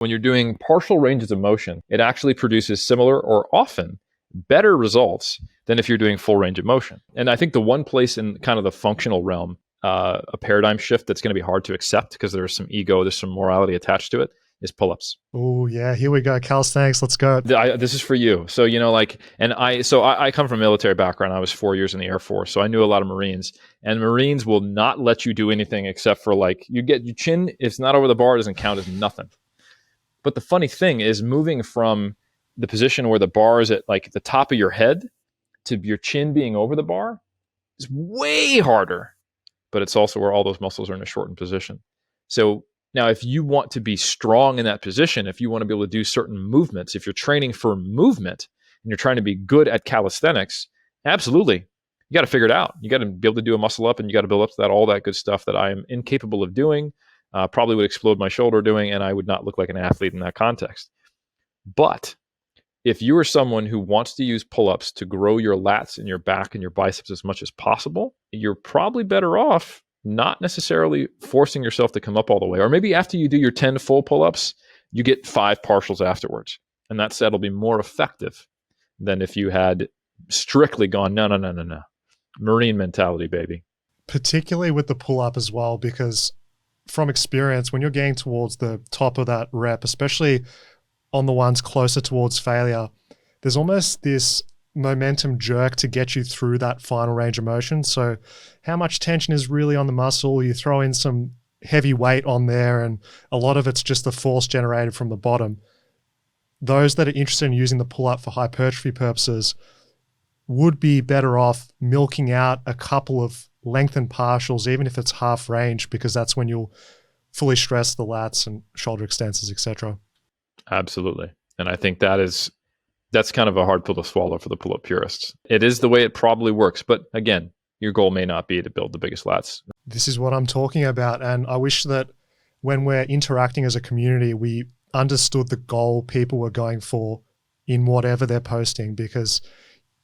When you're doing partial ranges of motion, it actually produces similar or often better results than if you're doing full range of motion. And I think the one place in kind of the functional realm, a paradigm shift that's going to be hard to accept because there's some ego, there's some morality attached to it, is pull-ups. Oh yeah, here we go. Calisthenics, let's go. This is for you. So, I come from a military background. I was 4 years in the Air Force, so I knew a lot of Marines. And Marines will not let you do anything except for you get your chin, if it's not over the bar, it doesn't count as nothing. But the funny thing is moving from the position where the bar is at the top of your head to your chin being over the bar is way harder. But it's also where all those muscles are in a shortened position. So now, if you want to be strong in that position, if you want to be able to do certain movements, if you're training for movement and you're trying to be good at calisthenics, absolutely, you got to figure it out. You got to be able to do a muscle up, and you got to build up to that, all that good stuff that I am incapable of doing, probably would explode my shoulder doing, and I would not look like an athlete in that context. But if you are someone who wants to use pull-ups to grow your lats and your back and your biceps as much as possible, you're probably better off not necessarily forcing yourself to come up all the way. Or maybe after you do your 10 full pull-ups, you get 5 partials afterwards. And that said, it'll be more effective than if you had strictly gone, no. Marine mentality, baby. Particularly with the pull-up as well, because from experience, when you're getting towards the top of that rep, especially on the ones closer towards failure, there's almost this momentum jerk to get you through that final range of motion. So how much tension is really on the muscle? You throw in some heavy weight on there, and a lot of it's just the force generated from the bottom. Those that are interested in using the pull-up for hypertrophy purposes would be better off milking out a couple of lengthened partials, even if it's half range, because that's when you'll fully stress the lats and shoulder extensors, etc. Absolutely. And I think that's kind of a hard pill to swallow for the pull-up purists. It is the way it probably works. But again, your goal may not be to build the biggest lats. This is what I'm talking about. And I wish that when we're interacting as a community, we understood the goal people were going for in whatever they're posting, because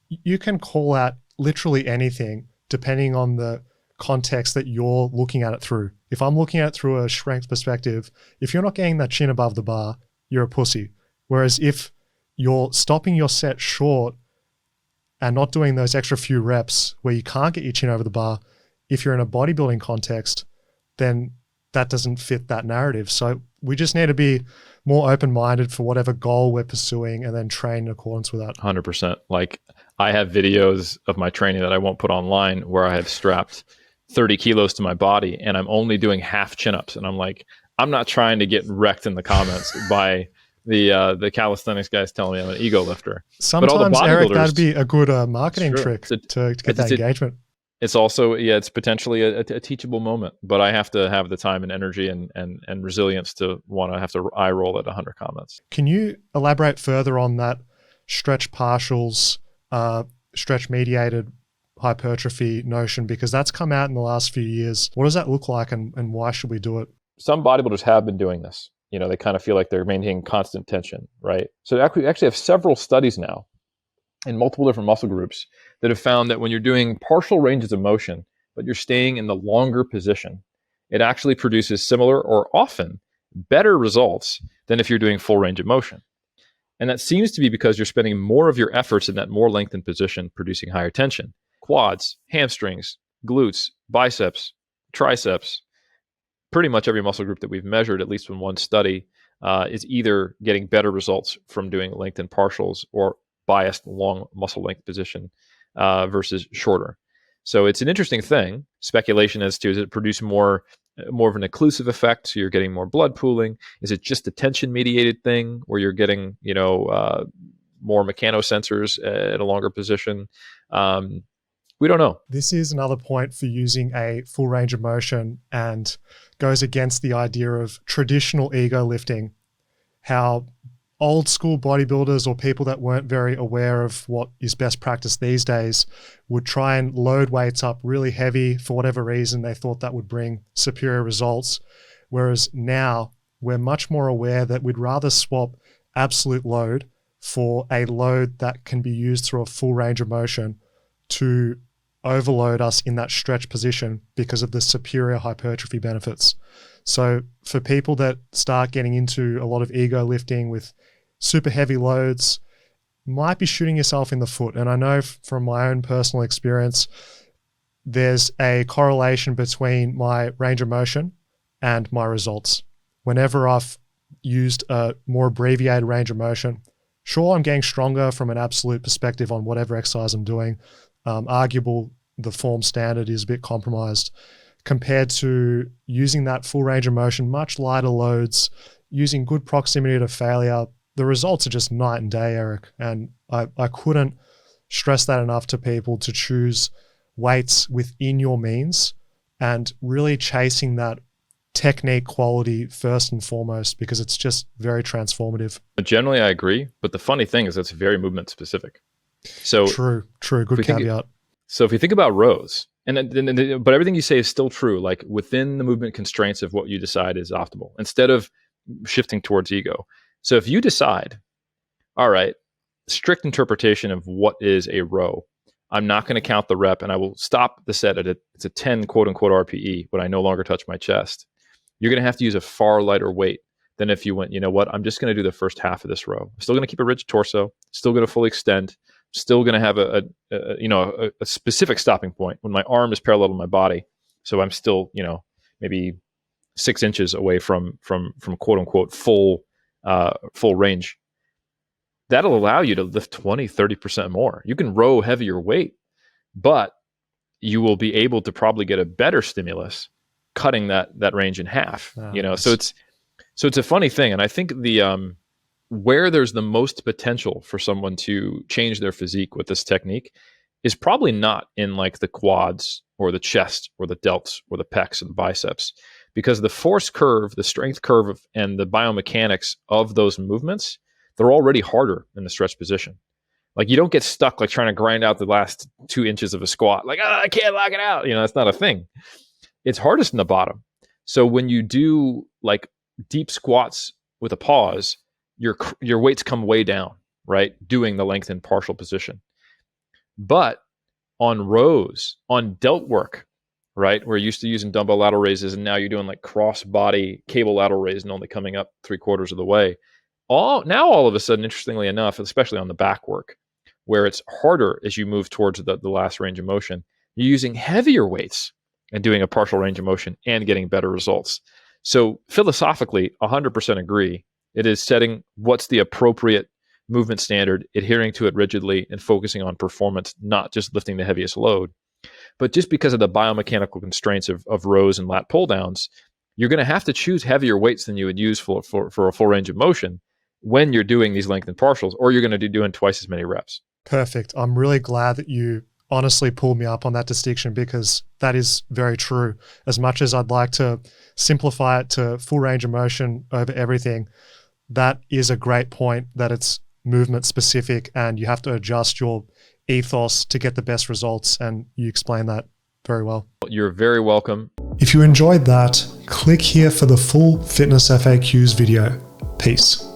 you can call out literally anything depending on the context that you're looking at it through. If I'm looking at it through a strength perspective, if you're not getting that chin above the bar, you're a pussy. Whereas if you're stopping your set short and not doing those extra few reps where you can't get your chin over the bar, if you're in a bodybuilding context, then that doesn't fit that narrative. So we just need to be more open-minded for whatever goal we're pursuing and then train in accordance with that. 100%. I have videos of my training that I won't put online where I have strapped 30 kilos to my body and I'm only doing half chin-ups. And I'm not trying to get wrecked in the comments by the calisthenics guys telling me I'm an ego lifter. Sometimes, Eric, that'd be a good marketing trick to get that engagement. It's also, it's potentially a teachable moment, but I have to have the time and energy and resilience to want to have to eye roll at 100 comments. Can you elaborate further on that stretch partials, stretch mediated hypertrophy notion? Because that's come out in the last few years. What does that look like and why should we do it? Some bodybuilders have been doing this. They kind of feel like they're maintaining constant tension, right? So we actually have several studies now in multiple different muscle groups that have found that when you're doing partial ranges of motion, but you're staying in the longer position, it actually produces similar or often better results than if you're doing full range of motion. And that seems to be because you're spending more of your efforts in that more lengthened position, producing higher tension. Quads, hamstrings, glutes, biceps, triceps, pretty much every muscle group that we've measured, at least from one study, is either getting better results from doing lengthened partials or biased long muscle length position versus shorter. So it's an interesting thing. Speculation as to, does it produce more of an occlusive effect, so you're getting more blood pooling? Is it just a tension mediated thing where you're getting more mechanosensors at a longer position? We don't know. This is another point for using a full range of motion and goes against the idea of traditional ego lifting, how old school bodybuilders or people that weren't very aware of what is best practice these days would try and load weights up really heavy for whatever reason they thought that would bring superior results. Whereas now we're much more aware that we'd rather swap absolute load for a load that can be used through a full range of motion to overload us in that stretch position because of the superior hypertrophy benefits. So for people that start getting into a lot of ego lifting with super heavy loads, might be shooting yourself in the foot. And I know from my own personal experience, there's a correlation between my range of motion and my results. Whenever I've used a more abbreviated range of motion, sure, I'm getting stronger from an absolute perspective on whatever exercise I'm doing. Arguable, the form standard is a bit compromised compared to using that full range of motion, much lighter loads, using good proximity to failure. The results are just night and day, Eric. And I couldn't stress that enough to people, to choose weights within your means and really chasing that technique quality first and foremost, because it's just very transformative. Generally, I agree. But the funny thing is it's very movement specific. So True. Good caveat. So if you think about rows, but everything you say is still true, like within the movement constraints of what you decide is optimal, instead of shifting towards ego. So if you decide, all right, strict interpretation of what is a row, I'm not going to count the rep and I will stop the set at it's a 10 quote unquote RPE, but I no longer touch my chest. You're going to have to use a far lighter weight than if you went, you know what, I'm just going to do the first half of this row. I'm still going to keep a rigid torso, still going to fully extend, still going to have a specific stopping point when my arm is parallel to my body. So I'm still, maybe 6 inches away from quote unquote full range. That'll allow you to lift 20, 30% more. You can row heavier weight, but you will be able to probably get a better stimulus cutting that range in half. Nice. So it's a funny thing. And I think where there's the most potential for someone to change their physique with this technique is probably not in like the quads or the chest or the delts or the pecs or the biceps, because the force curve, the strength curve, and the biomechanics of those movements, they're already harder in the stretch position. Like you don't get stuck like trying to grind out the last 2 inches of a squat. Like, I can't lock it out. That's not a thing. It's hardest in the bottom. So when you do like deep squats with a pause, your weights come way down, right? Doing the lengthened partial position. But on rows, on delt work, right? We're used to using dumbbell lateral raises, and now you're doing like cross body cable lateral raise and only coming up 3/4 of the way. All of a sudden, interestingly enough, especially on the back work, where it's harder as you move towards the last range of motion, you're using heavier weights and doing a partial range of motion and getting better results. So philosophically, 100% agree. It is setting what's the appropriate movement standard, adhering to it rigidly, and focusing on performance, not just lifting the heaviest load. But just because of the biomechanical constraints of rows and lat pull downs, you're going to have to choose heavier weights than you would use for a full range of motion when you're doing these lengthened partials, or you're going to be doing twice as many reps. Perfect. I'm really glad that you honestly pulled me up on that distinction, because that is very true. As much as I'd like to simplify it to full range of motion over everything, that is a great point, that it's movement specific and you have to adjust your ethos to get the best results. And you explain that very well. You're very welcome. If you enjoyed that, click here for the full Fitness FAQs video. Peace.